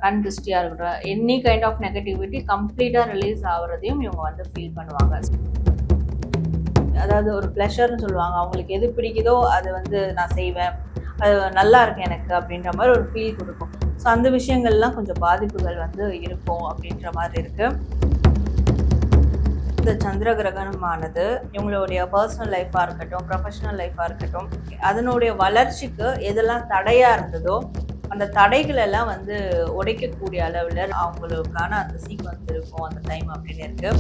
கண் திருஷ்டியா இருக்கட்டும், any kind of negativity கம்ப்ளீட்டா ரிலீஸ் ஆகுறதையும் இவங்க வந்து ஃபீல் பண்ணுவாங்க. அதாவது ஒரு ப்ளஷர்னு சொல்லுவாங்க. அவங்களுக்கு எது பிடிக்குதோ அது வந்து நான் செய்வேன். அது நல்லா இருக்கு எனக்கு அப்படின்ற மாதிரி ஒரு ஃபீல் கொடுக்கும். ஸோ அந்த விஷயங்கள்லாம் கொஞ்சம் பாதிப்புகள் வந்து இருக்கும் அப்படின்ற மாதிரி இருக்கு. இந்த சந்திர கிரகணமானது இவங்களுடைய பர்சனல் லைஃபாக இருக்கட்டும், ப்ரொஃபஷனல் லைஃபாக இருக்கட்டும், அதனுடைய வளர்ச்சிக்கு எதெல்லாம் தடையாக இருந்ததோ அந்த தடைகள் எல்லாம் வந்து உடைக்கக்கூடிய அளவில் அவங்களுக்கான அந்த சீக்வன்ஸ் இருக்கும் அந்த டைம் அப்படின்னு இருக்கு.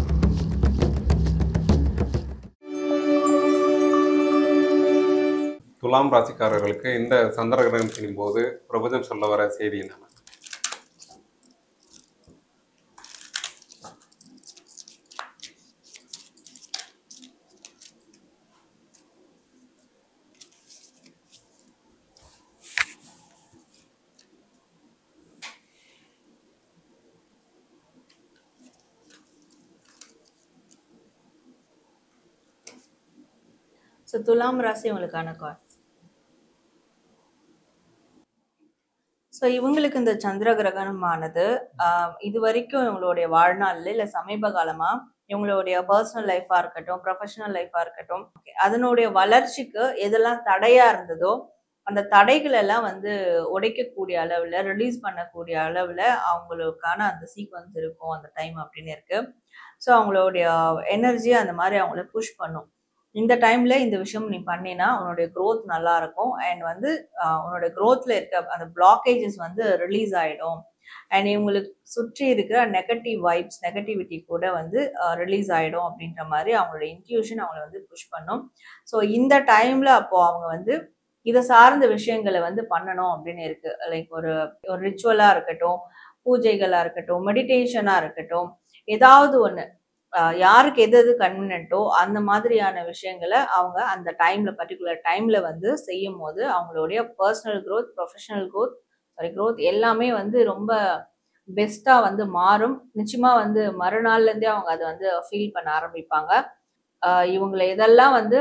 துலாம் ராசிக்காரர்களுக்கு இந்த சந்திர கிரகணத்தின் போது பிரபஞ்சம் சொல்ல வர செய்தி என்னென்ன? ஸோ துலாம் ராசி உங்களுக்கான கார்ட்ஸ். ஸோ இவங்களுக்கு இந்த சந்திர கிரகணமானது இது வரைக்கும் இவங்களுடைய வாழ்நாளில் இல்லை சமீப காலமாக இவங்களுடைய பர்சனல் லைஃபாக இருக்கட்டும், ப்ரொஃபஷனல் லைஃபாக இருக்கட்டும், அதனுடைய வளர்ச்சிக்கு எதெல்லாம் தடையாக இருந்ததோ அந்த தடைகள் எல்லாம் வந்து உடைக்கக்கூடிய அளவில், ரிலீஸ் பண்ணக்கூடிய அளவில் அவங்களுக்கான அந்த சீக்வன்ஸ் இருக்கும் அந்த டைம் அப்படின்னு இருக்கு. ஸோ அவங்களுடைய எனர்ஜி அந்த மாதிரி அவங்கள புஷ் பண்ணும். இந்த டைம்ல இந்த விஷயம் நீ பண்ணினா உன்னுடைய க்ரோத் நல்லா இருக்கும். அண்ட் வந்து உன்னோட க்ரோத்ல இருக்க அந்த பிளாக்கேஜஸ் வந்து ரிலீஸ் ஆயிடும். அண்ட் இவங்களுக்கு சுற்றி இருக்கிற நெகட்டிவ் வைப்ஸ், நெகட்டிவிட்டி கூட வந்து ரிலீஸ் ஆயிடும் அப்படின்ற மாதிரி அவங்களோட இன்ட்யூஷன் அவங்களை வந்து புஷ் பண்ணும். ஸோ இந்த டைம்ல அப்போ அவங்க வந்து இதை சார்ந்த விஷயங்களை வந்து பண்ணணும் அப்படின்னு இருக்கு. லைக் ஒரு ரிச்சுவலா இருக்கட்டும், பூஜைகளா இருக்கட்டும், மெடிடேஷனா இருக்கட்டும், ஏதாவது ஒன்று யாருக்கு எது எது கன்வீனியன்ட்டோ அந்த மாதிரியான விஷயங்களை அவங்க அந்த டைம்ல, பர்டிகுலர் டைம்ல வந்து செய்யும் போது அவங்களுடைய பர்சனல் க்ரோத், ப்ரொஃபஷனல் க்ரோத் எல்லாமே வந்து ரொம்ப பெஸ்டா வந்து மாறும். நிச்சயமா வந்து மறுநாள்ல இருந்தே அவங்க அதை வந்து ஃபீல் பண்ண ஆரம்பிப்பாங்க. இவங்களை எதெல்லாம் வந்து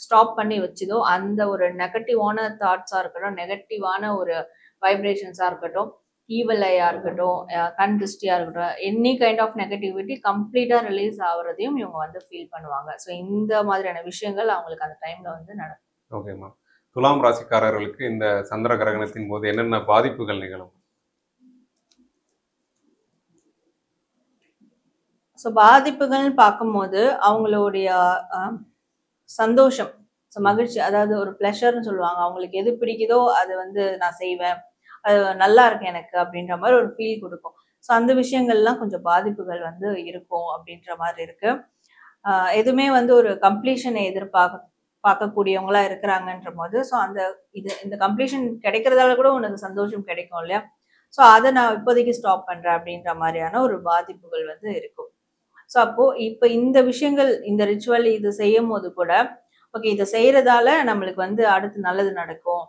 ஸ்டாப் பண்ணி வச்சுதோ அந்த ஒரு நெகட்டிவான தாட்ஸா இருக்கட்டும், நெகட்டிவான ஒரு வைப்ரேஷன்ஸா இருக்கட்டும், ஈவல் ஐயா இருக்கட்டும், கண் திருஷ்டியா இருக்கட்டும், எனி கைண்ட் ஆஃப் நெகட்டிவிட்டி கம்ப்ளீட்டா ரிலீஸ் ஆகுறதையும் இவங்க வந்து ஃபீல் பண்ணுவாங்க. ஸோ இந்த மாதிரியான விஷயங்கள் அவங்களுக்கு அந்த டைம்ல வந்து நடக்கும். ஓகேம்மா. துலாம் ராசிக்காரர்களுக்கு இந்த சந்திர கிரகணத்தின் போது என்னென்ன பாதிப்புகள் நிகழும்? ஸோ பாதிப்புகள்னு பார்க்கும்போது அவங்களுடைய சந்தோஷம், ஸோ மகிழ்ச்சி, அதாவது ஒரு ப்ளஷர்னு சொல்லுவாங்க. அவங்களுக்கு எது பிடிக்குதோ அது வந்து நான் செய்வேன். அது நல்லா இருக்கு எனக்கு அப்படின்ற மாதிரி ஒரு ஃபீல் கொடுக்கும். ஸோ அந்த விஷயங்கள்லாம் கொஞ்சம் பாதிப்புகள் வந்து இருக்கும் அப்படின்ற மாதிரி இருக்கு. எதுவுமே வந்து ஒரு கம்ப்ளீஷனை பார்க்கக்கூடியவங்களா இருக்கிறாங்கன்ற போது, ஸோ அந்த இந்த கம்ப்ளீஷன் கிடைக்கிறதால கூட உனக்கு சந்தோஷம் கிடைக்கும் இல்லையா? ஸோ அதை நான் இப்போதைக்கு ஸ்டாப் பண்றேன் அப்படின்ற மாதிரியான ஒரு பாதிப்புகள் வந்து இருக்கும். ஸோ அப்போ இப்போ இந்த விஷயங்கள், இந்த ரிச்சுவல் இது செய்யும் போது கூட ஓகே, இதை செய்யறதால நம்மளுக்கு வந்து அடுத்து நல்லது நடக்கும்,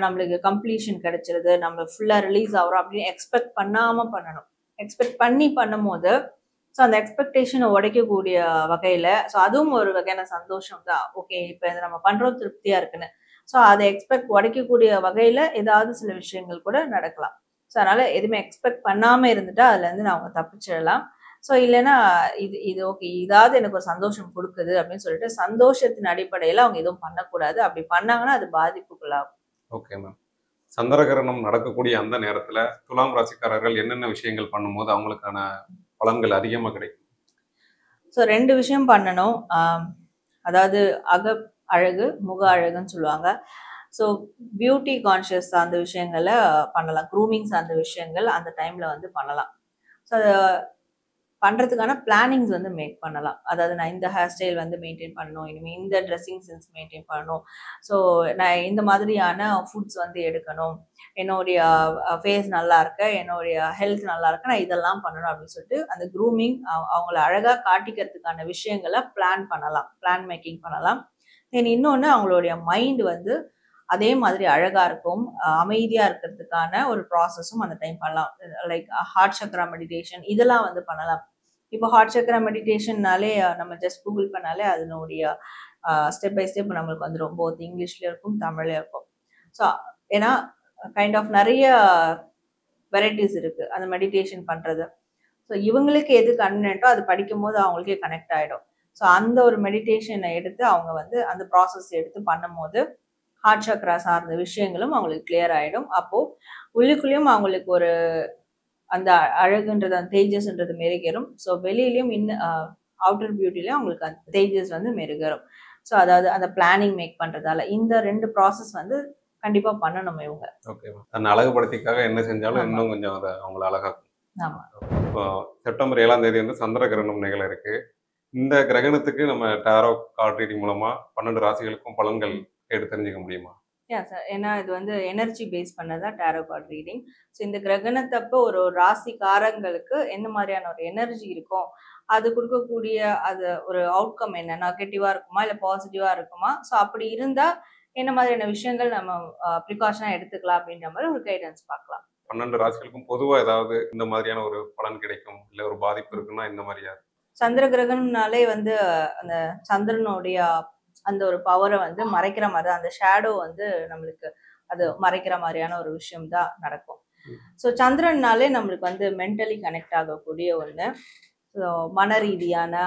நம்மளுக்கு கம்ப்ளீஷன் கிடைச்சிருது, நம்ம ஃபுல்லா ரிலீஸ் ஆகிறோம் அப்படின்னு எக்ஸ்பெக்ட் பண்ணாம பண்ணணும். எக்ஸ்பெக்ட் பண்ணி பண்ணும் போது ஸோ அந்த எக்ஸ்பெக்டேஷனை உடைக்கக்கூடிய வகையில, ஸோ அதுவும் ஒரு வகையான சந்தோஷம் தான். ஓகே, இப்போ இதை நம்ம பண்றோம், திருப்தியா இருக்குன்னு. ஸோ அதை உடைக்கக்கூடிய வகையில ஏதாவது சில விஷயங்கள் கூட நடக்கலாம். ஸோ அதனால எதுவுமே எக்ஸ்பெக்ட் பண்ணாம இருந்துட்டா அதுல இருந்து அவங்க தப்பிச்சிடலாம். ஸோ இல்லைன்னா இது ஓகே, இதாவது எனக்கு ஒரு சந்தோஷம் கொடுக்குது அப்படின்னு சொல்லிட்டு சந்தோஷத்தின் அடிப்படையில் அவங்க எதுவும் பண்ணக்கூடாது. அப்படி பண்ணாங்கன்னா அது பாதிப்புக்குள்ளாகும். Okay ma'am. சந்திர கிரகணம் நடக்கக்கூடிய அந்த நேரத்துல துலாம் ராசிக்காரர்கள் என்னென்ன விஷயங்கள் பண்ணும்போது அவங்களுக்கான பலன்கள் அதிகமாக கிடைக்கும்? ஸோ 2 விஷயம் பண்ணணும். அதாவது அழகு, முக அழகுன்னு சொல்லுவாங்க. ஸோ பியூட்டி கான்ஷியஸ் அந்த விஷயங்களை பண்ணலாம். க்ரூமிங் சார்ந்த விஷயங்கள் அந்த டைம்ல வந்து பண்ணலாம். ஸோ பண்றதுக்கான பிளானிங்ஸ் வந்து மேக் பண்ணலாம். அதாவது நான் இந்த ஹேர் ஸ்டைல் வந்து மெயின்டைன் பண்ணணும், இனிமேல் இந்த ட்ரெஸ்ஸிங் சென்ஸ் மெயின்டைன் பண்ணணும், ஸோ நான் இந்த மாதிரியான ஃபுட்ஸ் வந்து எடுக்கணும், என்னுடைய ஃபேஸ் நல்லா இருக்க, என்னுடைய ஹெல்த் நல்லா இருக்க, நான் இதெல்லாம் பண்ணணும் அப்படின்னு சொல்லிட்டு அந்த க்ரூமிங், அவங்கள அழகாக காட்டிக்கிறதுக்கான விஷயங்களை பிளான் பண்ணலாம், பிளான் மேக்கிங் பண்ணலாம். தென் இன்னொன்று, அவங்களுடைய மைண்ட் வந்து அதே மாதிரி அழகா இருக்கும், அமைதியா இருக்கிறதுக்கான ஒரு ப்ராசஸும் அந்த டைம் பண்ணலாம். லைக் ஹார்ட் சக்ரா மெடிடேஷன் இதெல்லாம் வந்து பண்ணலாம். இப்போ ஹார்ட் சக்ரா மெடிடேஷன்னாலே நம்ம ஜஸ்ட் கூகுள் பண்ணாலே அதனுடைய ஸ்டெப் பை ஸ்டெப் நம்மளுக்கு வந்துடும். போத் இங்கிலீஷ்ல இருக்கும், தமிழ்ல இருக்கும். ஸோ ஏன்னா கைண்ட் ஆஃப் நிறைய வெரைட்டிஸ் இருக்கு அந்த மெடிடேஷன் பண்றது. ஸோ இவங்களுக்கு எது கன்வீனியன்ட்டோ அது படிக்கும் போது அவங்களுக்கே கனெக்ட் ஆயிடும். ஸோ அந்த ஒரு மெடிடேஷனை எடுத்து அவங்க வந்து அந்த ப்ராசஸ் எடுத்து பண்ணும்போது ஹார்ட் சக்ரா சார்ந்த விஷயங்களும் அவங்களுக்கு கிளியர் ஆயிடும். அப்போ உள்ளுக்குள்ளேயும் அவங்களுக்கு ஒரு அந்த அழகுன்றது அந்த தேஜஸ்ன்றது மெருகேறும். ஸோ வெளியிலயும் அவுட்டர் பியூட்டிலையும் அவங்களுக்கு அந்த தேஜஸ் வந்து மெருகேறும். ஸோ அதாவது அந்த பிளானிங் மேக் பண்றதால இந்த 2 ப்ராசஸ் வந்து கண்டிப்பா பண்ணணும் இவங்க. ஓகே. தன்னை அழகுபடுத்திக்காக என்ன செஞ்சாலும் ஆமா. இன்னும் கொஞ்சம் அதை அவங்கள அழகாக்கும். ஆமா. இப்போ செப்டம்பர் 7ஆம் தேதி வந்து சந்திர கிரகணம் நிகழ இருக்கு. இந்த கிரகணத்துக்கு நம்ம டாரோ கார்ட் ரீடிங் மூலமா 12 ராசிகளுக்கும் பலன்கள் கேட்டு தெரிஞ்சுக்க முடியுமா? சார். ஏன்னா இது வந்து எனர்ஜி பேஸ் பண்ணதா டாரோ கார்ட் ரீடிங். ஸோ இந்த கிரகணத்தப்போ ஒரு ராசிக்காரங்களுக்கு எந்த மாதிரியான ஒரு எனர்ஜி இருக்கும், அது கொடுக்கக்கூடிய அது ஒரு அவுட்கம் என்ன, நெகட்டிவா இருக்குமா இல்லை பாசிட்டிவா இருக்குமா, ஸோ அப்படி இருந்தா என்ன மாதிரியான விஷயங்கள் நம்ம ப்ரிகாஷனா எடுத்துக்கலாம் அப்படின்ற மாதிரி ஒரு கைடன்ஸ் பார்க்கலாம். 12 ராசிகளுக்கும் பொதுவா ஏதாவது இந்த மாதிரியான ஒரு பலன் கிடைக்கும், இல்ல ஒரு பாதிப்பு இருக்குன்னா இந்த மாதிரியா? சந்திர கிரகணம்னாலே வந்து அந்த சந்திரனுடைய அந்த ஒரு பவரை வந்து மறைக்கிற மாதிரி அந்த ஷேடோ வந்து நம்மளுக்கு அது மறைக்கிற மாதிரியான ஒரு விஷயம் தான் நடக்கும். ஸோ சந்திரன்னாலே நம்மளுக்கு வந்து மென்டலி கனெக்ட் ஆகக்கூடிய ஒன்று. ஸோ மன ரீதியான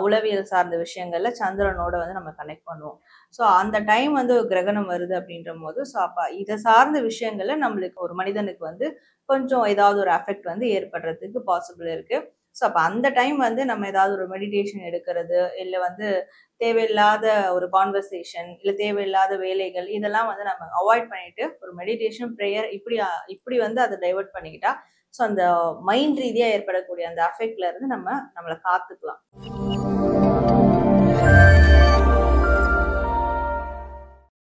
உளவியல் சார்ந்த விஷயங்கள்ல சந்திரனோட வந்து நம்ம கனெக்ட் பண்ணுவோம். ஸோ அந்த டைம் வந்து ஒரு கிரகணம் வருது அப்படின்ற போது ஸோ அப்போ இதை சார்ந்த விஷயங்கள்ல நம்மளுக்கு ஒரு மனிதனுக்கு வந்து கொஞ்சம் ஏதாவது ஒரு அஃபெக்ட் வந்து ஏற்படுறதுக்கு பாசிபிள் இருக்கு. ஸோ அப்போ அந்த டைம் வந்து நம்ம ஏதாவது ஒரு மெடிடேஷன் எடுக்கிறது, இல்லை வந்து தேவையில்லாத ஒரு கான்வர்சேஷன், இல்லை தேவையில்லாத வேலைகள் இதெல்லாம் வந்து நம்ம அவாய்ட் பண்ணிட்டு ஒரு மெடிடேஷன் ப்ரேயர் இப்படி வந்து அதை டைவர்ட் பண்ணிக்கிட்டா ஸோ அந்த மைண்ட் ரீதியாக ஏற்படக்கூடிய அந்த அஃபெக்ட்ல இருந்து நம்மளை காத்துக்கலாம்.